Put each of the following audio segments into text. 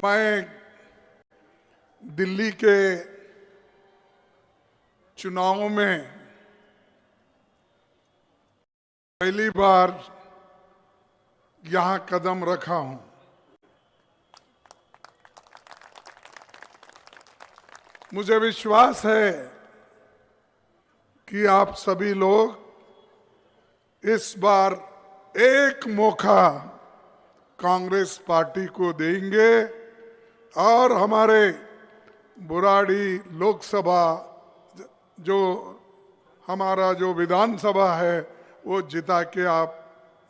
मैं दिल्ली के चुनावों में पहली बार यहां कदम रखा हूं। मुझे विश्वास है कि आप सभी लोग इस बार एक मौका कांग्रेस पार्टी को देंगे और हमारे बुराड़ी लोकसभा जो हमारा जो विधानसभा है वो जिता के आप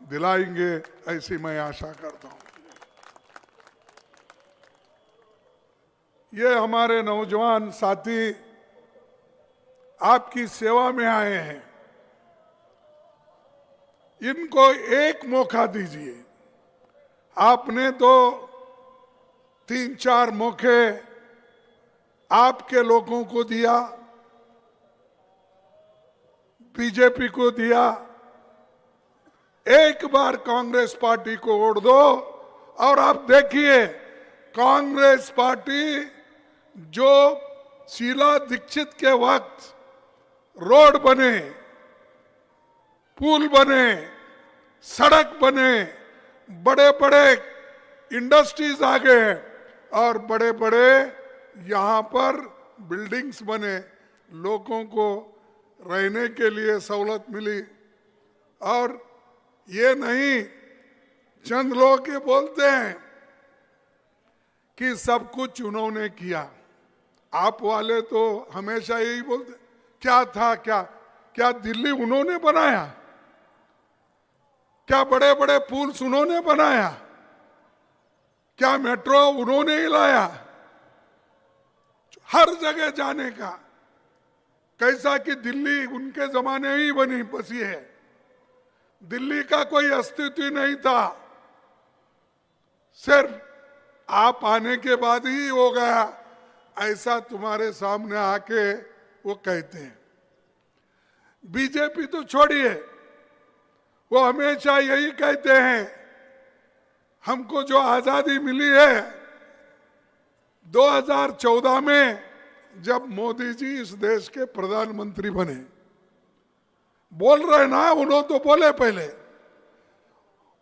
दिलाएंगे, ऐसी मैं आशा करता हूं। ये हमारे नौजवान साथी आपकी सेवा में आए हैं, इनको एक मौका दीजिए। आपने तो 3-4 मौके आपके लोगों को दिया, बीजेपी को दिया। एक बार कांग्रेस पार्टी को वोट दो और आप देखिए कांग्रेस पार्टी जो शीला दीक्षित के वक्त रोड बने, पुल बने, सड़क बने, बड़े बड़े इंडस्ट्रीज आ गए और बड़े बड़े यहाँ पर बिल्डिंग्स बने, लोगों को रहने के लिए सहूलत मिली। और ये नहीं, चंद लोग ये बोलते हैं कि सब कुछ उन्होंने किया। आप वाले तो हमेशा यही बोलते, क्या था, क्या दिल्ली उन्होंने बनाया? क्या बड़े बड़े पुल्स उन्होंने बनाया? क्या मेट्रो उन्होंने ही लाया? हर जगह जाने का, कैसा कि दिल्ली उनके जमाने ही बनी बसी है, दिल्ली का कोई अस्तित्व नहीं था, सिर्फ आप आने के बाद ही हो गया, ऐसा तुम्हारे सामने आके वो कहते हैं। बीजेपी तो छोड़िए, वो हमेशा यही कहते हैं हमको जो आजादी मिली है 2014 में, जब मोदी जी इस देश के प्रधानमंत्री बने। बोल रहे ना, उन्होंने तो बोले पहले,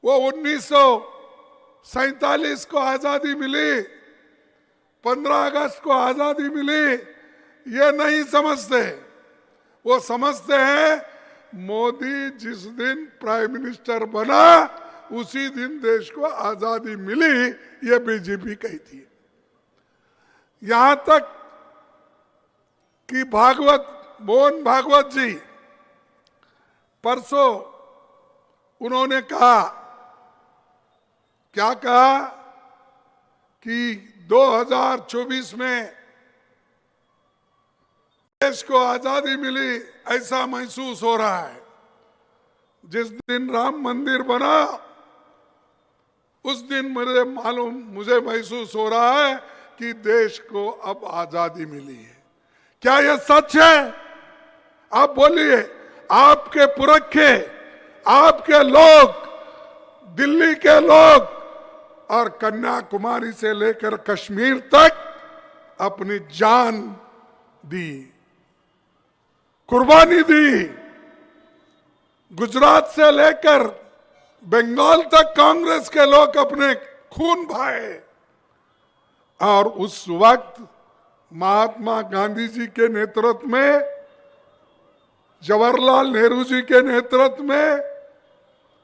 वो 1947 को आजादी मिली, 15 अगस्त को आजादी मिली, ये नहीं समझते। वो समझते हैं मोदी जिस दिन प्राइम मिनिस्टर बना उसी दिन देश को आजादी मिली, ये बीजेपी कहती है। यहां तक कि मोहन भागवत जी परसों उन्होंने कहा, क्या कहा कि 2024 में देश को आजादी मिली ऐसा महसूस हो रहा है। जिस दिन राम मंदिर बना उस दिन मुझे महसूस हो रहा है कि देश को अब आजादी मिली है। क्या यह सच है? आप बोलिए। आपके पुरखे, आपके लोग, दिल्ली के लोग और कन्याकुमारी से लेकर कश्मीर तक अपनी जान दी, कुर्बानी दी। गुजरात से लेकर बंगाल तक कांग्रेस के लोग अपने खून बहाए। और उस वक्त महात्मा गांधी जी के नेतृत्व में, जवाहरलाल नेहरू जी के नेतृत्व में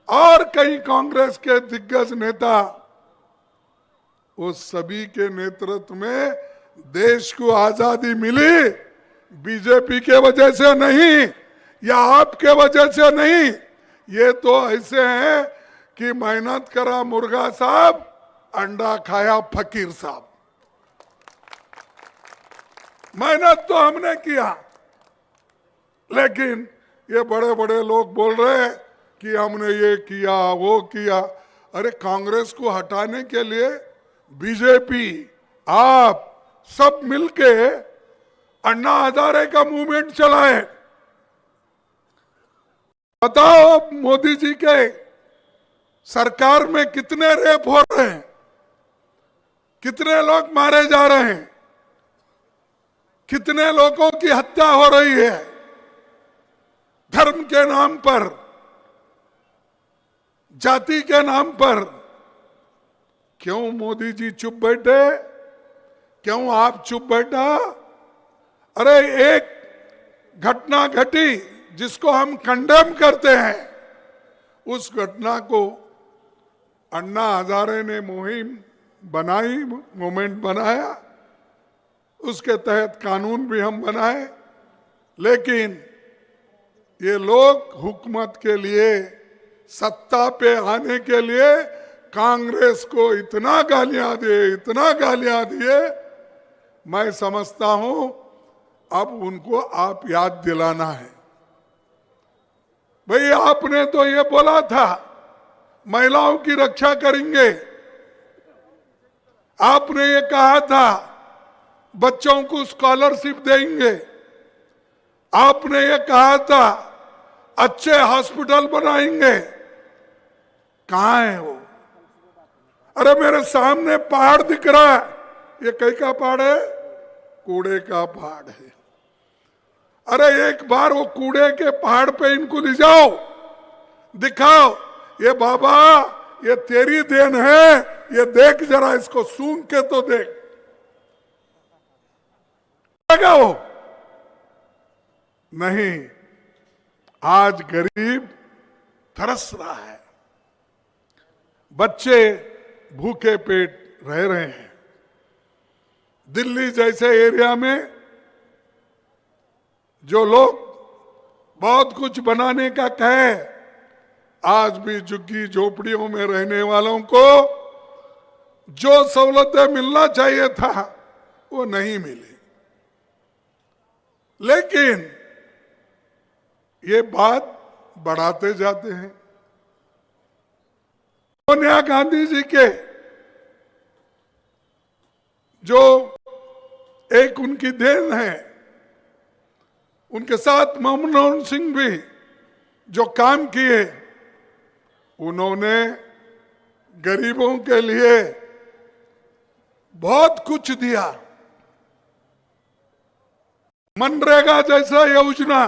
और कई कांग्रेस के दिग्गज नेता, उस सभी के नेतृत्व में देश को आजादी मिली। बीजेपी के वजह से नहीं या आपके वजह से नहीं, ये तो ऐसे हैं कि मेहनत करा मुर्गा साहब, अंडा खाया फकीर साहब। मेहनत तो हमने किया, लेकिन ये बड़े बड़े लोग बोल रहे हैं कि हमने ये किया वो किया। अरे कांग्रेस को हटाने के लिए बीजेपी, आप सब मिलके अन्ना हजारे का मूवमेंट चलाए। बताओ मोदी जी के सरकार में कितने रेप हो रहे हैं? कितने लोग मारे जा रहे हैं, कितने लोगों की हत्या हो रही है धर्म के नाम पर, जाति के नाम पर। क्यों मोदी जी चुप बैठे? क्यों आप चुप बैठा? अरे एक घटना घटी जिसको हम कंडेम करते हैं, उस घटना को अन्ना हजारे ने मुहिम बनाई, मूवमेंट बनाया, उसके तहत कानून भी हम बनाए। लेकिन ये लोग हुकूमत के लिए, सत्ता पे आने के लिए कांग्रेस को इतना गालियां दिए, इतना गालियां दिए। मैं समझता हूं अब उनको आप याद दिलाना है। भाई आपने तो ये बोला था महिलाओं की रक्षा करेंगे, आपने ये कहा था बच्चों को स्कॉलरशिप देंगे, आपने ये कहा था अच्छे हॉस्पिटल बनाएंगे। कहां है वो? अरे मेरे सामने पहाड़ दिख रहा है, ये कई का पहाड़ है? कूड़े का पहाड़ है। अरे एक बार वो कूड़े के पहाड़ पे इनको ले जाओ, दिखाओ, ये बाबा ये तेरी देन है, ये देख जरा, इसको सूंघ के तो देख। वो नहीं, आज गरीब तरस रहा है, बच्चे भूखे पेट रह रहे हैं। दिल्ली जैसे एरिया में जो लोग बहुत कुछ बनाने का कहे, आज भी झुग्गी झोपड़ियों में रहने वालों को जो सहूलतें मिलना चाहिए था वो नहीं मिली। लेकिन ये बात बढ़ाते जाते हैं। सोनिया गांधी जी के जो एक उनकी देन है, उनके साथ मनमोहन सिंह भी जो काम किए, उन्होंने गरीबों के लिए बहुत कुछ दिया। मनरेगा जैसा योजना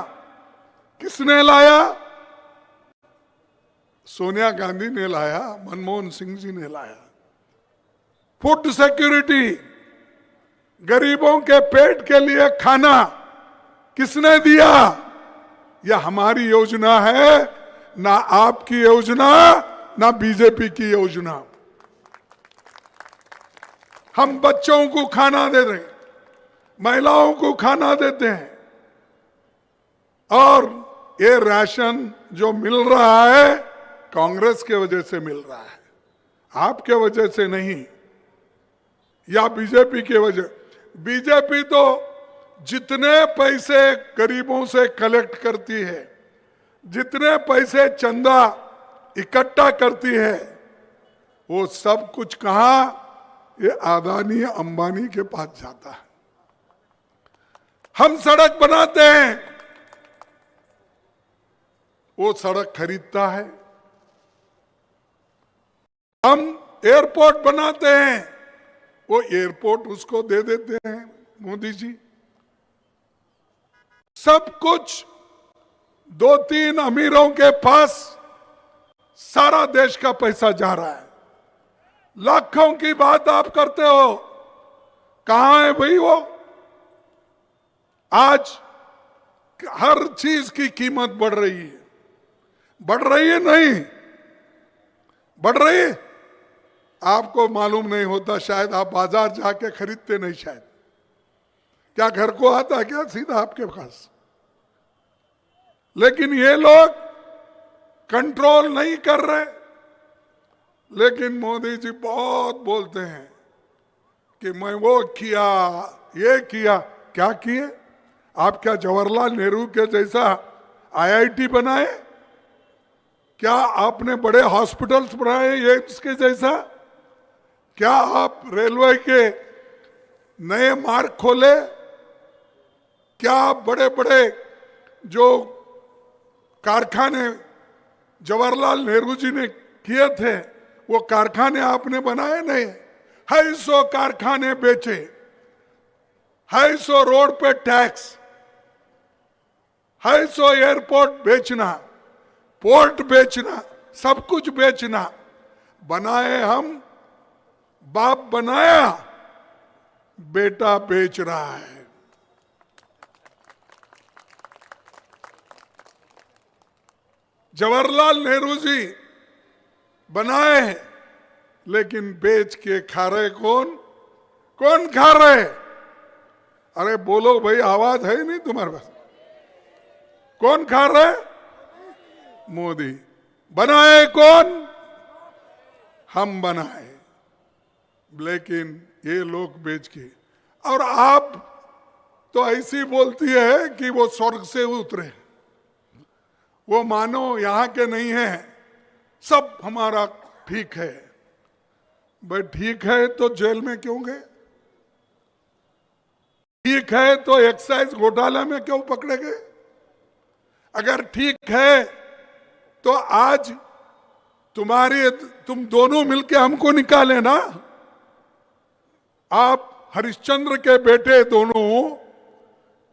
किसने लाया? सोनिया गांधी ने लाया, मनमोहन सिंह जी ने लाया। फूड सिक्योरिटी, गरीबों के पेट के लिए खाना किसने दिया? यह हमारी योजना है, ना आपकी योजना, ना बीजेपी की योजना। हम बच्चों को खाना दे रहे हैं, महिलाओं को खाना देते हैं, और ये राशन जो मिल रहा है कांग्रेस के वजह से मिल रहा है, आपके वजह से नहीं, या बीजेपी के वजह। बीजेपी तो जितने पैसे गरीबों से कलेक्ट करती है, जितने पैसे चंदा इकट्ठा करती है, वो सब कुछ कहां? ये अदानी अंबानी के पास जाता है। हम सड़क बनाते हैं, वो सड़क खरीदता है। हम एयरपोर्ट बनाते हैं, वो एयरपोर्ट उसको दे देते हैं मोदी जी। सब कुछ 2-3 अमीरों के पास सारा देश का पैसा जा रहा है। लाखों की बात आप करते हो, कहां है भाई वो? आज हर चीज की कीमत बढ़ रही है। बढ़ रही है? नहीं बढ़ रही है? आपको मालूम नहीं होता, शायद आप बाजार जाके खरीदते नहीं, शायद। क्या घर को आता है क्या सीधा आपके पास? लेकिन ये लोग कंट्रोल नहीं कर रहे। लेकिन मोदी जी बहुत बोलते हैं कि मैं वो किया, ये किया। क्या किए? आप क्या जवाहरलाल नेहरू के जैसा आईआईटी बनाए? क्या आपने बड़े हॉस्पिटल्स बनाए ये इसके जैसा? क्या आप रेलवे के नए मार्ग खोले? क्या आप बड़े बड़े जो कारखाने जवाहरलाल नेहरू जी ने किए थे वो कारखाने आपने बनाए? नहीं। 250 कारखाने बेचे, 250 रोड पे टैक्स, 250 एयरपोर्ट बेचना, पोर्ट बेचना, सब कुछ बेचना। बनाए हम, बाप बनाया, बेटा बेच रहा है। जवाहरलाल नेहरू जी बनाए हैं, लेकिन बेच के खा रहे कौन? कौन खा रहे? अरे बोलो भाई, आवाज है नहीं तुम्हारे पास। कौन खा रहे? मोदी। बनाए कौन? हम बनाए, लेकिन ये लोग बेच के। और आप तो ऐसी बोलती है कि वो स्वर्ग से उतरे, वो मानो यहां के नहीं है, सब हमारा ठीक है। भाई ठीक है तो जेल में क्यों गए? ठीक है तो एक्साइज घोटाला में क्यों पकड़े गए? अगर ठीक है तो आज तुम दोनों मिलके हमको निकाले ना। आप हरिश्चंद्र के बेटे दोनों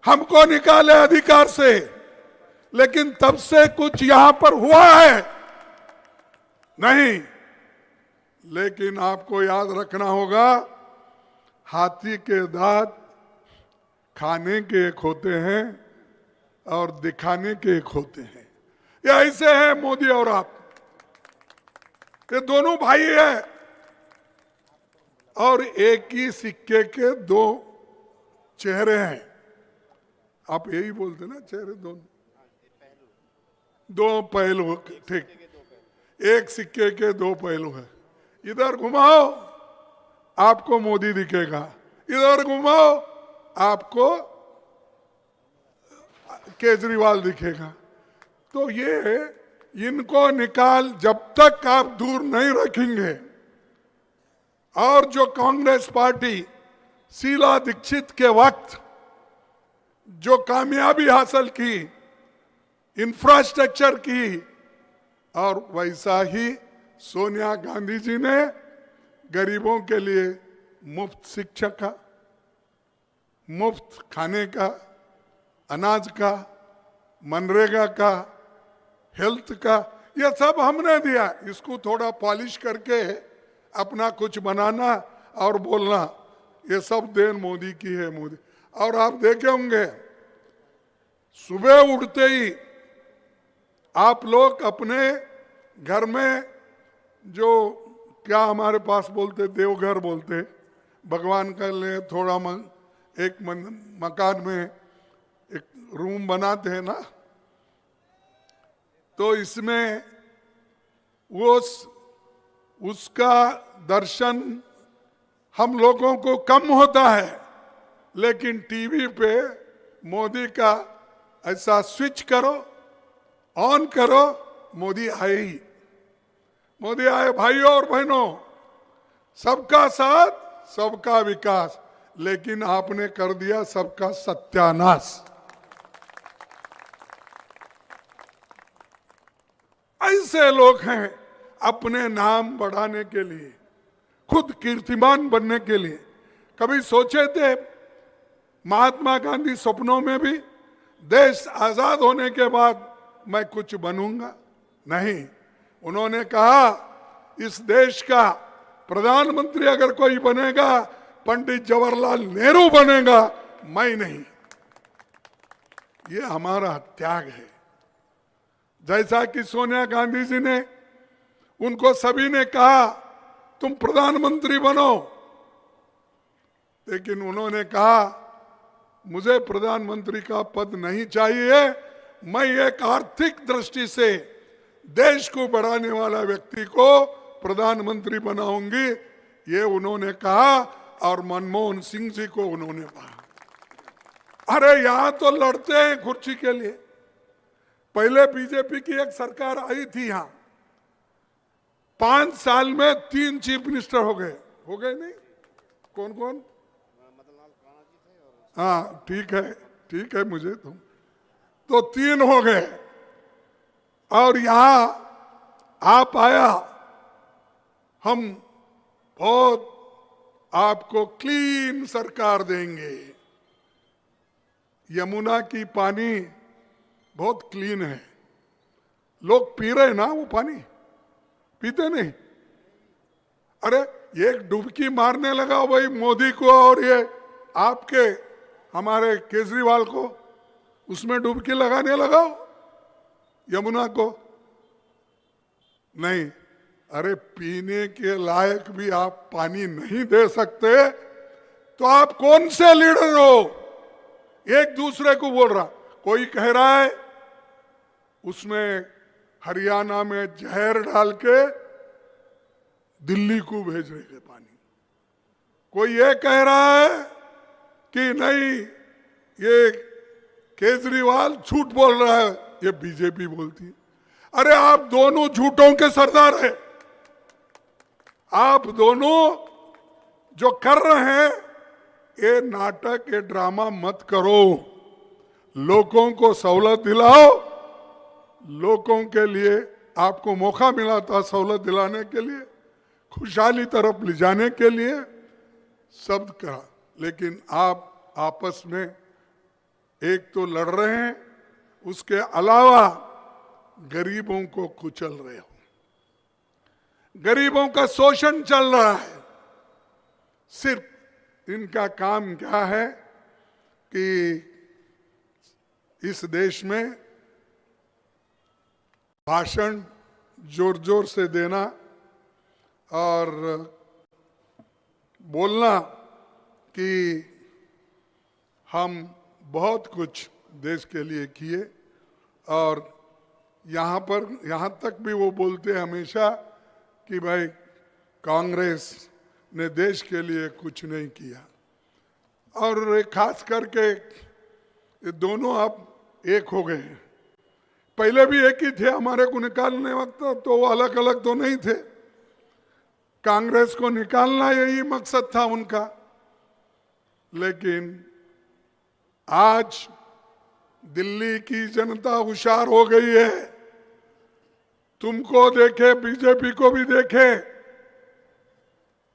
हमको निकाले अधिकार से, लेकिन तब से कुछ यहां पर हुआ है नहीं। लेकिन आपको याद रखना होगा, हाथी के दांत खाने के एक होते हैं और दिखाने के एक होते हैं। ये ऐसे हैं मोदी और आप, ये दोनों भाई हैं और एक ही सिक्के के दो चेहरे हैं। आप यही बोलते ना, चेहरे दोनों, दो पहलू। ठीक, एक सिक्के के दो पहलू है। इधर घुमाओ आपको मोदी दिखेगा, इधर घुमाओ आपको केजरीवाल दिखेगा। तो ये इनको निकाल, जब तक आप दूर नहीं रखेंगे। और जो कांग्रेस पार्टी शीला दीक्षित के वक्त जो कामयाबी हासिल की, इंफ्रास्ट्रक्चर की, और वैसा ही सोनिया गांधी जी ने गरीबों के लिए मुफ्त शिक्षा का, मुफ्त खाने का, अनाज का, मनरेगा का, हेल्थ का, ये सब हमने दिया। इसको थोड़ा पॉलिश करके अपना कुछ बनाना और बोलना, ये सब देन मोदी की है। मोदी। और आप देखे होंगे, सुबह उठते ही आप लोग अपने घर में जो क्या हमारे पास बोलते, देवघर बोलते, भगवान का लिए थोड़ा एक मकान में एक रूम बनाते हैं ना, तो इसमें वो उसका दर्शन हम लोगों को कम होता है, लेकिन टीवी पे मोदी का ऐसा स्विच करो, ऑन करो, मोदी आए ही। मोदी आए। भाइयों और बहनों, सबका साथ, सबका विकास, लेकिन आपने कर दिया सबका सत्यानाश। ऐसे लोग हैं अपने नाम बढ़ाने के लिए, खुद कीर्तिमान बनने के लिए। कभी सोचे थे महात्मा गांधी सपनों में भी देश आजाद होने के बाद मैं कुछ बनूंगा? नहीं, उन्होंने कहा इस देश का प्रधानमंत्री अगर कोई बनेगा, पंडित जवाहरलाल नेहरू बनेगा, मैं नहीं। ये हमारा त्याग है। जैसा कि सोनिया गांधी जी ने, उनको सभी ने कहा तुम प्रधानमंत्री बनो, लेकिन उन्होंने कहा मुझे प्रधानमंत्री का पद नहीं चाहिए, मैं एक आर्थिक दृष्टि से देश को बढ़ाने वाला व्यक्ति को प्रधानमंत्री बनाऊंगी, ये उन्होंने कहा। और मनमोहन सिंह जी को उन्होंने कहा। अरे यहां तो लड़ते हैं कुर्सी के लिए। पहले बीजेपी की एक सरकार आई थी यहां, 5 साल में 3 चीफ मिनिस्टर हो गए नहीं? कौन कौन? हाँ ठीक है मुझे तो 3 हो गए। और यहां आप आया, हम बहुत आपको क्लीन सरकार देंगे। यमुना की पानी बहुत क्लीन है, लोग पी रहे ना वो पानी, पीते नहीं। अरे एक डुबकी मारने लगा भाई मोदी को और ये आपके हमारे केजरीवाल को, उसमें डुबकी लगाने लगाओ यमुना को। नहीं, अरे पीने के लायक भी आप पानी नहीं दे सकते तो आप कौन से लीडर हो? एक दूसरे को बोल रहा, कोई कह रहा है उसमें हरियाणा में जहर डाल के दिल्ली को भेज रहे थे पानी, कोई ये कह रहा है कि नहीं ये केजरीवाल झूठ बोल रहा है, ये बीजेपी बोलती है। अरे आप दोनों झूठों के सरदार हैं, आप दोनों जो कर रहे हैं ये नाटक, ये ड्रामा मत करो। लोगों को सहूलत दिलाओ, लोगों के लिए आपको मौका मिला था सहूलत दिलाने के लिए, खुशहाली तरफ ले जाने के लिए सब करा, लेकिन आप आपस में एक तो लड़ रहे हैं, उसके अलावा गरीबों को कुचल रहे हो, गरीबों का शोषण चल रहा है। सिर्फ इनका काम क्या है कि इस देश में भाषण जोर जोर से देना और बोलना कि हम बहुत कुछ देश के लिए किए, और यहाँ तक भी वो बोलते हैं हमेशा कि भाई कांग्रेस ने देश के लिए कुछ नहीं किया। और खास करके ये दोनों अब एक हो गए हैं, पहले भी एक ही थे, हमारे को निकालने वक्त तो वो अलग अलग तो नहीं थे, कांग्रेस को निकालना यही मकसद था उनका। लेकिन आज दिल्ली की जनता होशियार हो गई है, तुमको देखे बीजेपी को भी देखे,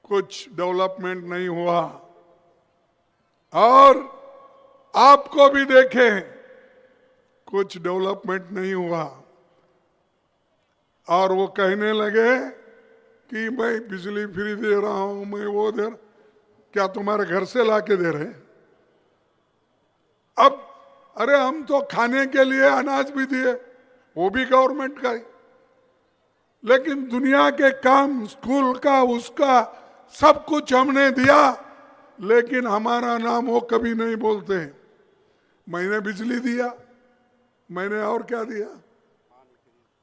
कुछ डेवलपमेंट नहीं हुआ, और आपको भी देखे कुछ डेवलपमेंट नहीं हुआ, और वो कहने लगे कि मैं बिजली फ्री दे रहा हूं, मैं वो दे रहा, क्या तुम्हारे घर से लाके दे रहे हैं? अब अरे हम तो खाने के लिए अनाज भी दिए, वो भी गवर्नमेंट का ही, लेकिन दुनिया के काम, स्कूल का, उसका सब कुछ हमने दिया, लेकिन हमारा नाम वो कभी नहीं बोलते। मैंने बिजली दिया, मैंने और क्या दिया?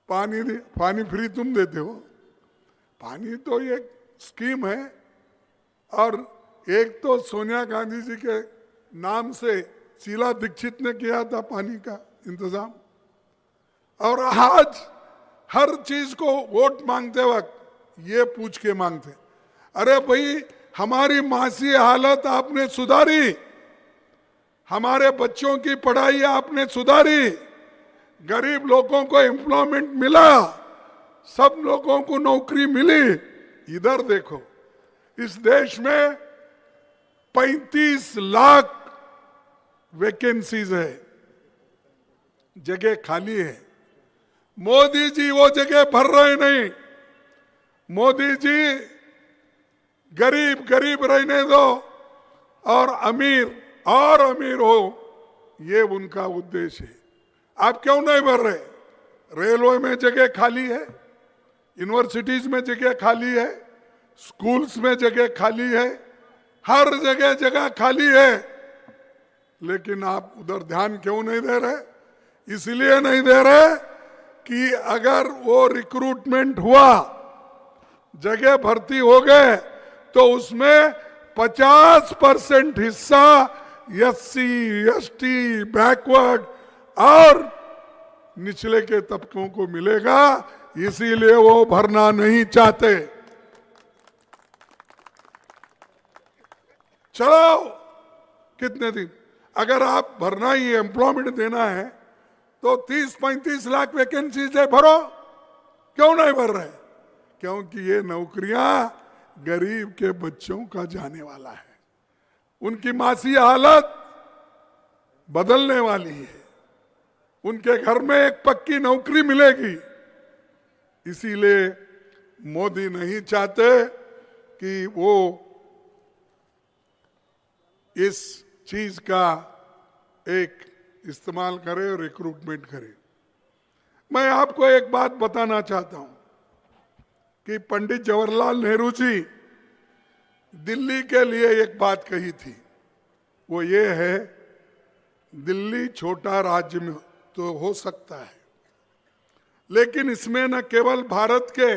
पानी दिया। पानी फ्री तुम देते हो, पानी तो एक स्कीम है, और एक तो सोनिया गांधी जी के नाम से शीला दीक्षित ने किया था पानी का इंतजाम, और आज हर चीज को वोट मांगते वक्त ये पूछ के मांगते, अरे भाई हमारी मासी हालत आपने सुधारी, हमारे बच्चों की पढ़ाई आपने सुधारी, गरीब लोगों को एम्प्लॉयमेंट मिला, सब लोगों को नौकरी मिली। इधर देखो, इस देश में 35 लाख वैकेंसीज है, जगह खाली है। मोदी जी वो जगह भर रहे नहीं, मोदी जी गरीब गरीब रहने दो और अमीर हो, ये उनका उद्देश्य है। आप क्यों नहीं भर रहे? रेलवे में जगह खाली है, यूनिवर्सिटीज में जगह खाली है, स्कूल्स में जगह खाली है, हर जगह जगह खाली है, लेकिन आप उधर ध्यान क्यों नहीं दे रहे? इसलिए नहीं दे रहे कि अगर वो रिक्रूटमेंट हुआ, जगह भर्ती हो गए, तो उसमें 50% हिस्सा एससी, एसटी, बैकवर्ड और निचले के तबकों को मिलेगा, इसीलिए वो भरना नहीं चाहते। चलो कितने दिन, अगर आप भरना ही, एम्प्लॉयमेंट देना है, तो 30-35 लाख वैकेंसीज है, भरो। क्यों नहीं भर रहे? क्योंकि ये नौकरियां गरीब के बच्चों का जाने वाला है। उनकी मासी हालत बदलने वाली है। उनके घर में एक पक्की नौकरी मिलेगी। इसीलिए मोदी नहीं चाहते कि वो इस चीज का एक इस्तेमाल करे और रिक्रूटमेंट करे। मैं आपको एक बात बताना चाहता हूं कि पंडित जवाहरलाल नेहरू जी दिल्ली के लिए एक बात कही थी, वो ये है, दिल्ली छोटा राज्य में तो हो सकता है, लेकिन इसमें न केवल भारत के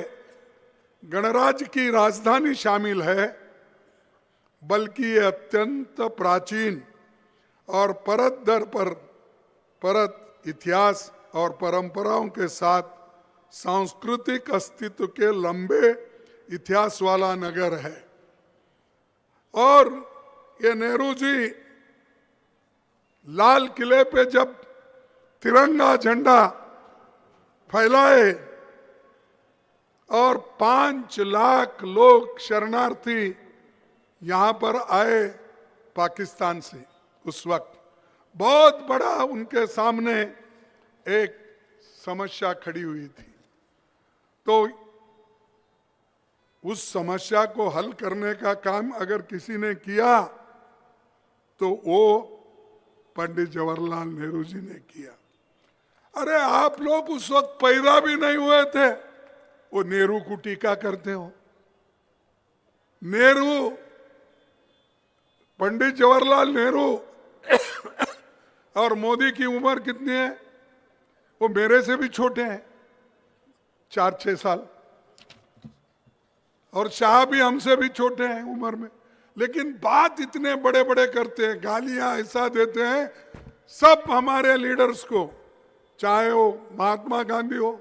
गणराज्य की राजधानी शामिल है, बल्कि ये अत्यंत प्राचीन और परत दर पर परत इतिहास और परंपराओं के साथ सांस्कृतिक अस्तित्व के लंबे इतिहास वाला नगर है। और ये नेहरू जी लाल किले पे जब तिरंगा झंडा फैलाए और 5 लाख लोग शरणार्थी यहां पर आए पाकिस्तान से, उस वक्त बहुत बड़ा उनके सामने एक समस्या खड़ी हुई थी। तो उस समस्या को हल करने का काम अगर किसी ने किया तो वो पंडित जवाहरलाल नेहरू जी ने किया। अरे आप लोग उस वक्त पैदा भी नहीं हुए थे, वो नेहरू को टीका करते हो। नेहरू, पंडित जवाहरलाल नेहरू और मोदी की उम्र कितनी है? वो मेरे से भी छोटे हैं, 4-6 साल, और शाह भी हमसे भी छोटे हैं उम्र में, लेकिन बात इतने बड़े बड़े करते हैं, गालियां ऐसा देते हैं सब हमारे लीडर्स को, चाहे वो महात्मा गांधी हो,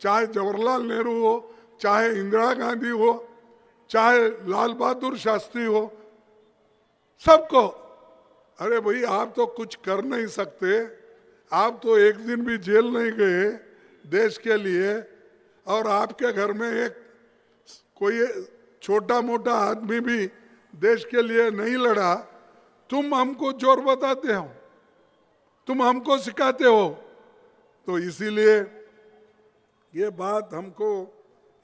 चाहे जवाहरलाल नेहरू हो, चाहे इंदिरा गांधी हो, चाहे लाल बहादुर शास्त्री हो, सबको। अरे भाई आप तो कुछ कर नहीं सकते, आप तो एक दिन भी जेल नहीं गए देश के लिए, और आपके घर में एक कोई छोटा मोटा आदमी भी देश के लिए नहीं लड़ा, तुम हमको जोर बताते हो, तुम हमको सिखाते हो। तो इसीलिए ये बात हमको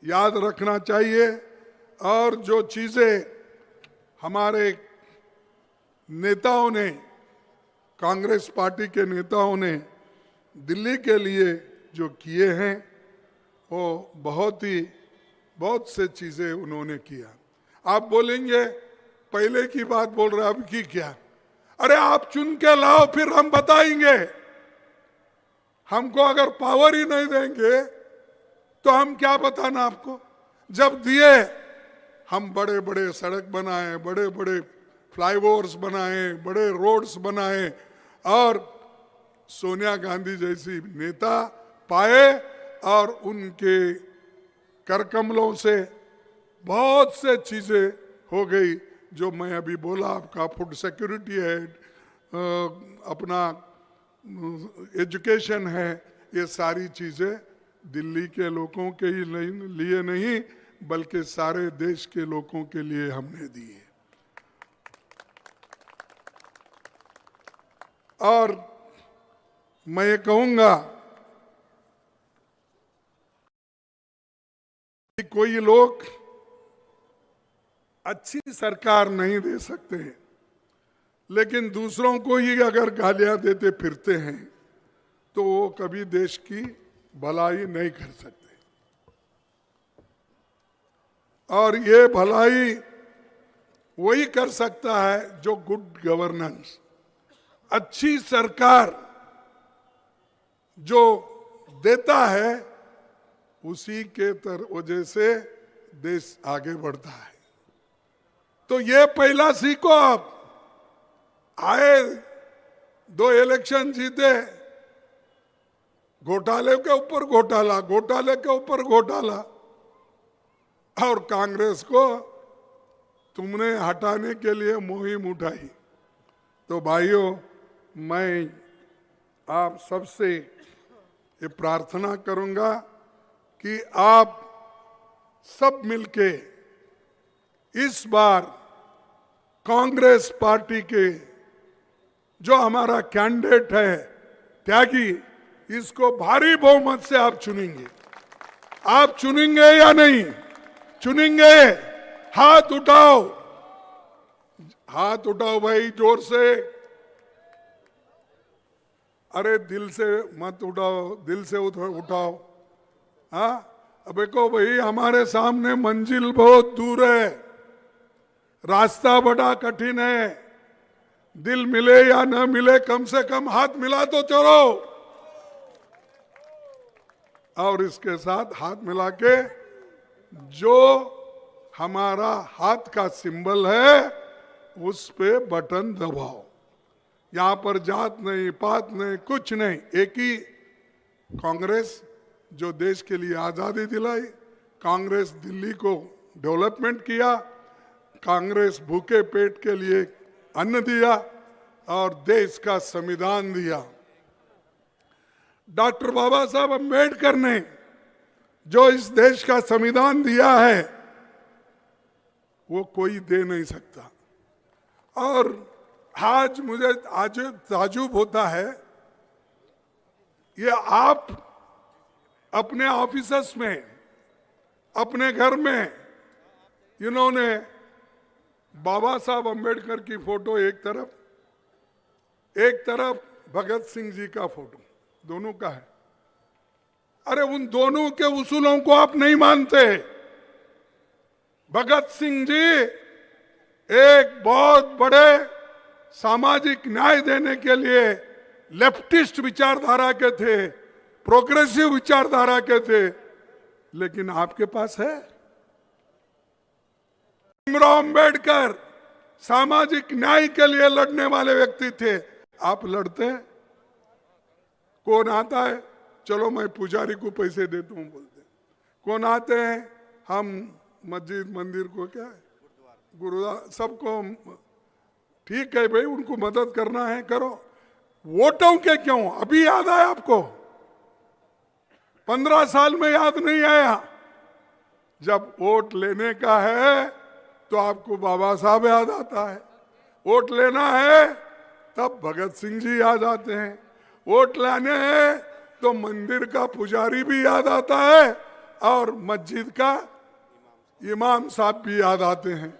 याद रखना चाहिए। और जो चीजें हमारे नेताओं ने, कांग्रेस पार्टी के नेताओं ने दिल्ली के लिए जो किए हैं, वो बहुत से चीजें उन्होंने किया। आप बोलेंगे पहले की बात बोल रहे, अब की क्या? अरे आप चुन के लाओ, फिर हम बताएंगे। हमको अगर पावर ही नहीं देंगे तो हम क्या बताना आपको? जब दिए, हम बड़े बड़े सड़क बनाए, बड़े बड़े फ्लाईओवर्स बनाए, बड़े रोड्स बनाए, और सोनिया गांधी जैसी नेता पाए, और उनके करकमलों से बहुत से चीजें हो गई जो मैं अभी बोला। आपका फूड सिक्योरिटी है, अपना एजुकेशन है, ये सारी चीजें दिल्ली के लोगों के ही लिए नहीं बल्कि सारे देश के लोगों के लिए हमने दी है। और मैं ये कहूंगा कि कोई लोग अच्छी सरकार नहीं दे सकते, लेकिन दूसरों को ही अगर गालियां देते फिरते हैं तो वो कभी देश की भलाई नहीं कर सकते। और ये भलाई वही कर सकता है जो गुड गवर्नेंस, अच्छी सरकार जो देता है, उसी के वजह से देश आगे बढ़ता है। तो ये पहला सीखो आप। आए 2 इलेक्शन जीते, घोटाले के ऊपर घोटाला, घोटाले के ऊपर घोटाला, और कांग्रेस को तुमने हटाने के लिए मुहिम उठाई। तो भाइयों, मैं आप सबसे ये प्रार्थना करूंगा कि आप सब मिलके इस बार कांग्रेस पार्टी के जो हमारा कैंडिडेट है त्यागी, इसको भारी बहुमत से आप चुनेंगे। आप चुनेंगे या नहीं चुनेंगे? हाथ उठाओ, हाथ उठाओ भाई, जोर से। अरे दिल से मत उठाओ, दिल से उठाओ। हाँ, अब देखो भाई, हमारे सामने मंजिल बहुत दूर है, रास्ता बड़ा कठिन है। दिल मिले या न मिले, कम से कम हाथ मिला तो चलो। और इसके साथ हाथ मिला के जो हमारा हाथ का सिंबल है उस पे बटन दबाओ। यहां पर जात नहीं, पात नहीं, कुछ नहीं, एक ही कांग्रेस जो देश के लिए आजादी दिलाई, कांग्रेस दिल्ली को डेवलपमेंट किया, कांग्रेस भूखे पेट के लिए अन्न दिया और देश का संविधान दिया। डॉक्टर बाबा साहब अम्बेडकर ने जो इस देश का संविधान दिया है वो कोई दे नहीं सकता। और आज मुझे ताजुब होता है, ये आप अपने ऑफिसर्स में, अपने घर में, इन्होंने बाबा साहब अम्बेडकर की फोटो एक तरफ भगत सिंह जी का फोटो, दोनों का है। अरे उन दोनों के उसूलों को आप नहीं मानते। भगत सिंह जी एक बहुत बड़े सामाजिक न्याय देने के लिए लेफ्टिस्ट विचारधारा के थे, प्रोग्रेसिव विचारधारा के थे, लेकिन आपके पास है? भीमराव अम्बेडकर सामाजिक न्याय के लिए लड़ने वाले व्यक्ति थे, आप लड़ते हैं? कौन आता है, चलो मैं पुजारी को पैसे देता हूं बोलते। कौन आते हैं, हम मस्जिद मंदिर को, क्या है, गुरुद्वारा, सबको ठीक है भाई, उनको मदद करना है करो। वोटों के क्यों अभी याद आया आपको? 15 साल में याद नहीं आया? जब वोट लेने का है तो आपको बाबा साहब याद आता है, वोट लेना है तब भगत सिंह जी याद आते हैं, वोट लाने हैं तो मंदिर का पुजारी भी याद आता है और मस्जिद का इमाम साहब भी याद आते हैं।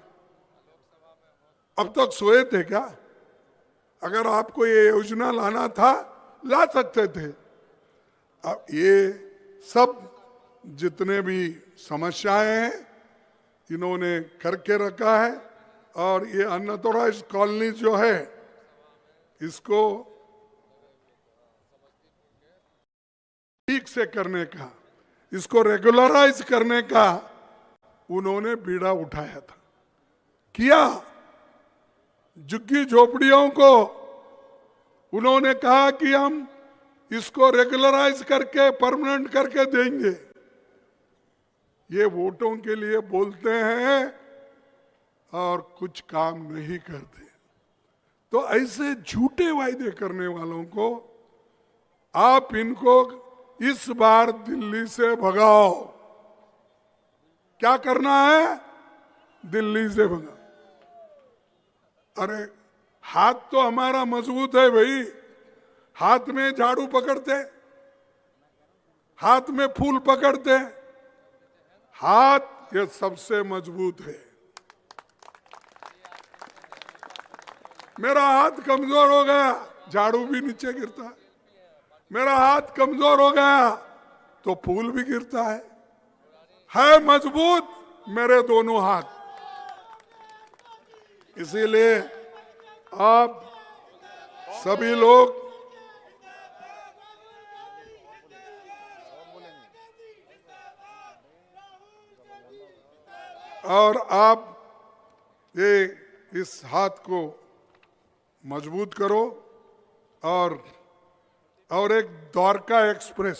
अब तक सोए थे क्या? अगर आपको ये योजना लाना था ला सकते थे। अब ये सब जितने भी समस्याएं हैं इन्होंने करके रखा है। और ये अनऑथोराइज्ड कॉलोनी जो है इसको ठीक से करने का, इसको रेगुलराइज करने का उन्होंने बीड़ा उठाया था, किया। झुग्गी झोपड़ियों को उन्होंने कहा कि हम इसको रेगुलराइज करके परमानेंट करके देंगे। ये वोटों के लिए बोलते हैं और कुछ काम नहीं करते। तो ऐसे झूठे वायदे करने वालों को आप इनको इस बार दिल्ली से भगाओ। क्या करना है? दिल्ली से भगाओ। अरे हाथ तो हमारा मजबूत है भाई, हाथ में झाड़ू पकड़ते, हाथ में फूल पकड़ते, हाथ ये सबसे मजबूत है। मेरा हाथ कमजोर हो गया, झाड़ू भी नीचे गिरता है। मेरा हाथ कमजोर हो गया तो फूल भी गिरता है मजबूत मेरे दोनों हाथ। इसीलिए आप सभी लोग और आप ये इस हाथ को मजबूत करो। और एक द्वारका एक्सप्रेस,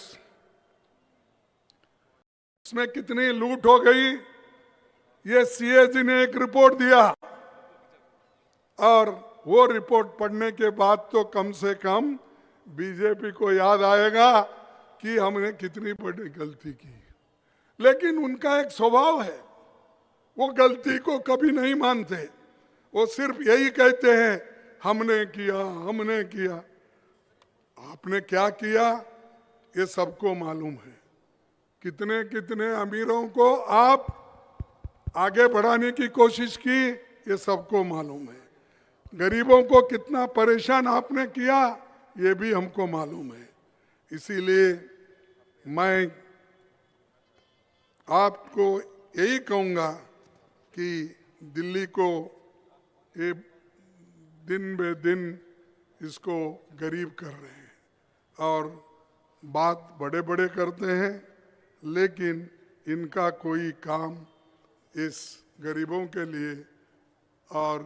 इसमें कितनी लूट हो गई ये सीएजी ने एक रिपोर्ट दिया, और वो रिपोर्ट पढ़ने के बाद तो कम से कम बीजेपी को याद आएगा कि हमने कितनी बड़ी गलती की। लेकिन उनका एक स्वभाव है, वो गलती को कभी नहीं मानते, वो सिर्फ यही कहते हैं हमने किया, हमने किया। आपने क्या किया ये सबको मालूम है। कितने कितने अमीरों को आप आगे बढ़ाने की कोशिश की ये सबको मालूम है। गरीबों को कितना परेशान आपने किया ये भी हमको मालूम है। इसीलिए मैं आपको यही कहूँगा कि दिल्ली को ये दिन बे दिन इसको गरीब कर रहे हैं और बात बड़े बड़े करते हैं, लेकिन इनका कोई काम इस गरीबों के लिए और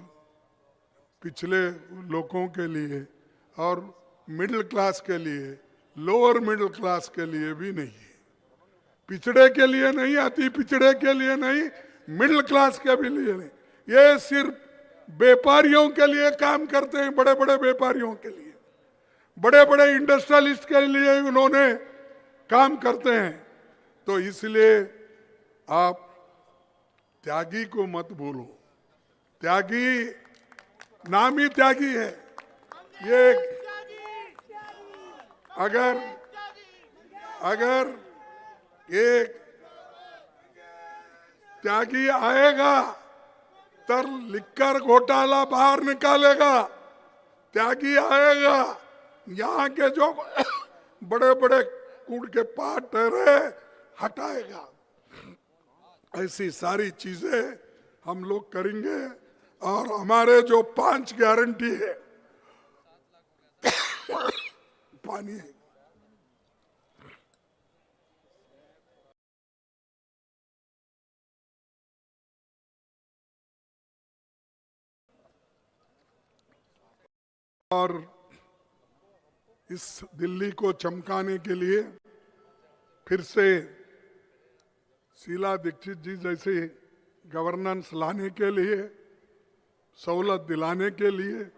पिछले लोगों के लिए और मिडिल क्लास के लिए, लोअर मिडिल क्लास के लिए भी नहीं है। पिछड़े के लिए नहीं आती, पिछड़े के लिए नहीं, मिडिल क्लास के भी लिए नहीं। ये सिर्फ व्यापारियों के लिए काम करते हैं, बड़े बड़े व्यापारियों के लिए, बड़े बड़े इंडस्ट्रियलिस्ट के लिए उन्होंने काम करते हैं। तो इसलिए आप त्यागी को मत भूलो। त्यागी नाम ही त्यागी है। ये अगर एक त्यागी आएगा तर लिखकर घोटाला बाहर निकालेगा। त्यागी आएगा, यहाँ के जो बड़े बड़े कूड़ के पाट ठहरे हटाएगा। ऐसी सारी चीजें हम लोग करेंगे और हमारे जो 5 गारंटी है पानी है, और इस दिल्ली को चमकाने के लिए फिर से शीला दीक्षित जी जैसे गवर्नेंस लाने के लिए, सहूलत दिलाने के लिए,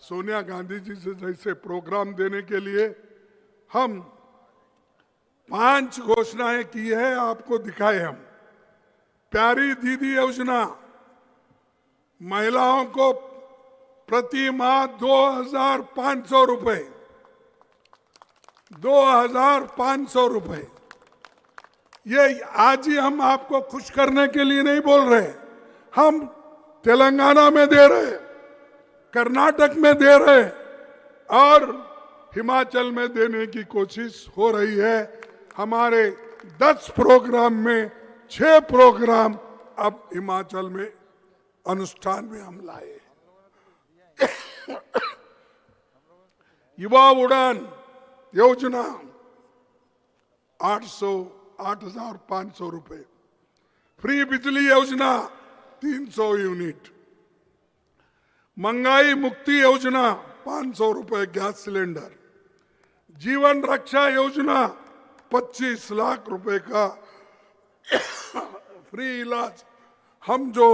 सोनिया गांधी जी से जैसे प्रोग्राम देने के लिए हम 5 घोषणाएं की है, आपको दिखाए हम। प्यारी दीदी योजना, महिलाओं को प्रति माह 2,500 रुपए, 2,500 रुपए। ये आज ही हम आपको खुश करने के लिए नहीं बोल रहे, हम तेलंगाना में दे रहे, कर्नाटक में दे रहे और हिमाचल में देने की कोशिश हो रही है। हमारे 10 प्रोग्राम में 6 प्रोग्राम अब हिमाचल में अनुष्ठान में हम लाए। युवा उड़ान योजना 8,500 रुपए, फ्री बिजली योजना 300 यूनिट, महंगाई मुक्ति योजना 500 रुपए गैस सिलेंडर, जीवन रक्षा योजना 25 लाख रुपए का फ्री इलाज। हम जो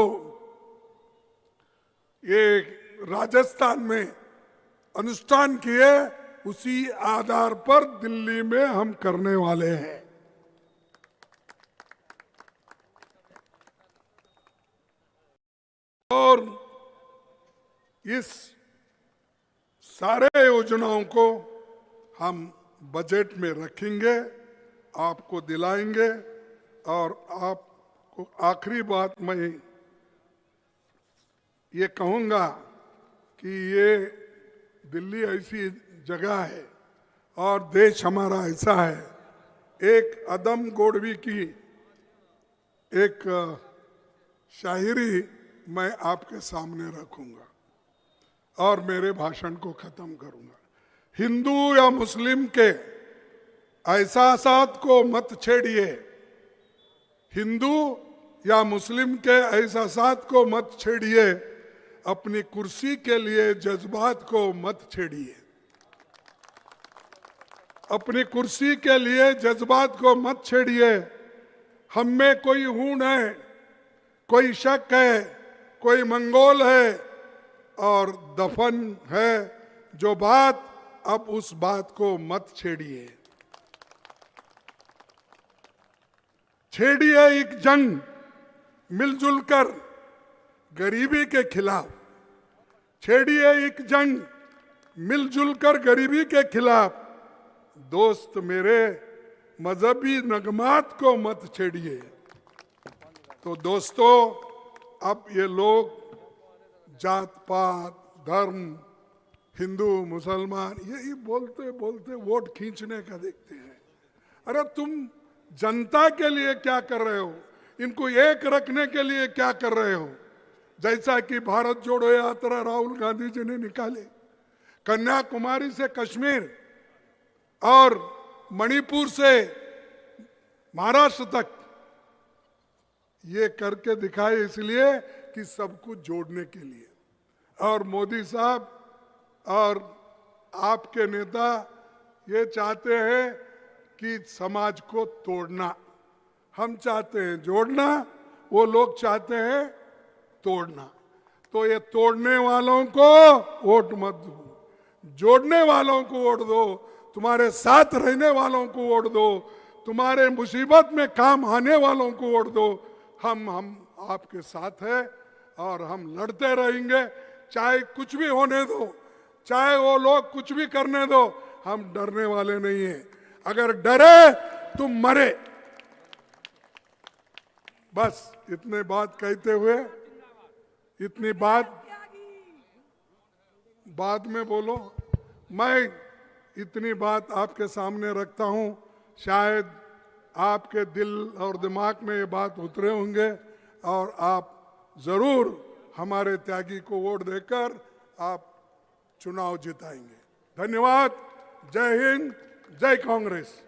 ये राजस्थान में अनुष्ठान किए उसी आधार पर दिल्ली में हम करने वाले हैं। और इस सारे योजनाओं को हम बजट में रखेंगे, आपको दिलाएंगे। और आपको आखिरी बात मैं ये कहूँगा कि ये दिल्ली ऐसी जगह है और देश हमारा ऐसा है। एक अदम गोडवी की एक शायरी मैं आपके सामने रखूंगा और मेरे भाषण को खत्म करूंगा। हिंदू या मुस्लिम के एहसासात को मत छेड़िए, हिंदू या मुस्लिम के एहसासात को मत छेड़िए, अपनी कुर्सी के लिए जज्बात को मत छेड़िए, अपनी कुर्सी के लिए जज्बात को मत छेड़िए। हम में कोई हून है, कोई शक है, कोई मंगोल है और दफन है जो बात, अब उस बात को मत छेड़िए। छेड़िए एक जंग मिलजुल कर गरीबी के खिलाफ छेड़िए एक जंग, मिलजुल कर गरीबी के खिलाफ। दोस्त मेरे मजहबी नगमात को मत छेड़िए। तो दोस्तों, अब ये लोग जात पात, धर्म, हिंदू मुसलमान यही बोलते बोलते वोट खींचने का देखते हैं। अरे तुम जनता के लिए क्या कर रहे हो? इनको एक रखने के लिए क्या कर रहे हो? जैसा कि भारत जोड़ो यात्रा राहुल गांधी जी ने निकाली, कन्याकुमारी से कश्मीर और मणिपुर से महाराष्ट्र तक, ये करके दिखाए इसलिए कि सब कुछ जोड़ने के लिए। और मोदी साहब और आपके नेता ये चाहते हैं कि समाज को तोड़ना। हम चाहते हैं जोड़ना, वो लोग चाहते हैं तोड़ना। तो ये तोड़ने वालों को वोट मत दो, जोड़ने वालों को वोट दो, तुम्हारे साथ रहने वालों को वोट दो, तुम्हारे मुसीबत में काम आने वालों को वोट दो। हम आपके साथ हैं और हम लड़ते रहेंगे, चाहे कुछ भी होने दो, चाहे वो लोग कुछ भी करने दो, हम डरने वाले नहीं हैं। अगर डरे तुम मरे। बस इतने बात कहते हुए, इतनी बात बाद में बोलो, मैं इतनी बात आपके सामने रखता हूं। शायद आपके दिल और दिमाग में ये बात उतरे होंगे और आप जरूर हमारे त्यागी को वोट देकर आप चुनाव जिताएंगे। धन्यवाद। जय हिंद, जय कांग्रेस।